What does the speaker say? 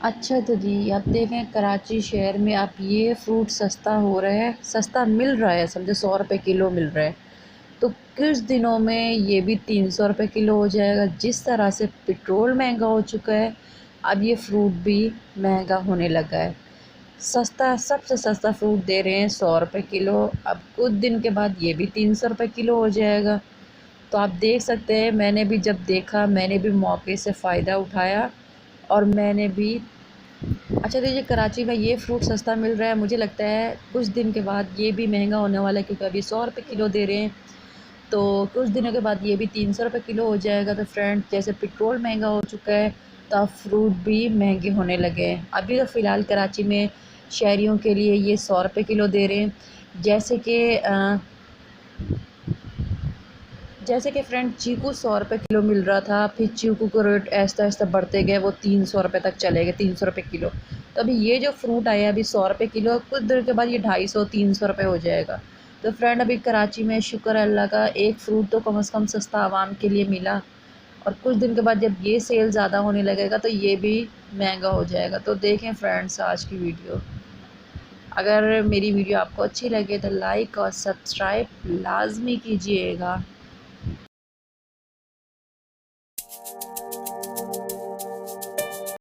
अच्छा तो जी, आप देखें कराची शहर में आप ये फ्रूट सस्ता हो रहा है, सस्ता मिल रहा है, समझो 100 रुपये किलो मिल रहा है। तो कुछ दिनों में ये भी 300 रुपये किलो हो जाएगा। जिस तरह से पेट्रोल महंगा हो चुका है, अब ये फ्रूट भी महंगा होने लगा है। सस्ता, सबसे सस्ता फ्रूट दे रहे हैं 100 रुपये किलो, अब कुछ दिन के बाद ये भी 300 रुपये किलो हो जाएगा। तो आप देख सकते हैं, मैंने भी जब देखा मैंने भी मौके से फ़ायदा उठाया और मैंने भी। अच्छा तो ये कराची में ये फ्रूट सस्ता मिल रहा है, मुझे लगता है कुछ दिन के बाद ये भी महंगा होने वाला है, क्योंकि अभी 100 रुपये किलो दे रहे हैं। तो कुछ दिनों के बाद ये भी 300 रुपये किलो हो जाएगा। तो फ्रेंड, जैसे पेट्रोल महंगा हो चुका है, तो अब फ्रूट भी महंगे होने लगे हैं। अभी तो फ़िलहाल कराची में शहरियों के लिए ये 100 रुपये किलो दे रहे हैं। जैसे कि फ्रेंड, चीकू 100 रुपये किलो मिल रहा था, फिर चीकू को रेट ऐसा ऐसा बढ़ते गए, वो 300 रुपये तक चले गए, 300 रुपये किलो। तो अभी ये जो फ्रूट आया अभी 100 रुपये किलो, कुछ देर के बाद ये 250-300 रुपये हो जाएगा। तो फ्रेंड, अभी कराची में शुक्र है अल्लाह का, एक फ़्रूट तो कम से कम सस्ता आवाम के लिए मिला। और कुछ दिन के बाद जब ये सेल ज़्यादा होने लगेगा तो ये भी महंगा हो जाएगा। तो देखें फ्रेंड्स आज की वीडियो, अगर मेरी वीडियो आपको अच्छी लगे तो लाइक और सब्सक्राइब लाजमी कीजिएगा।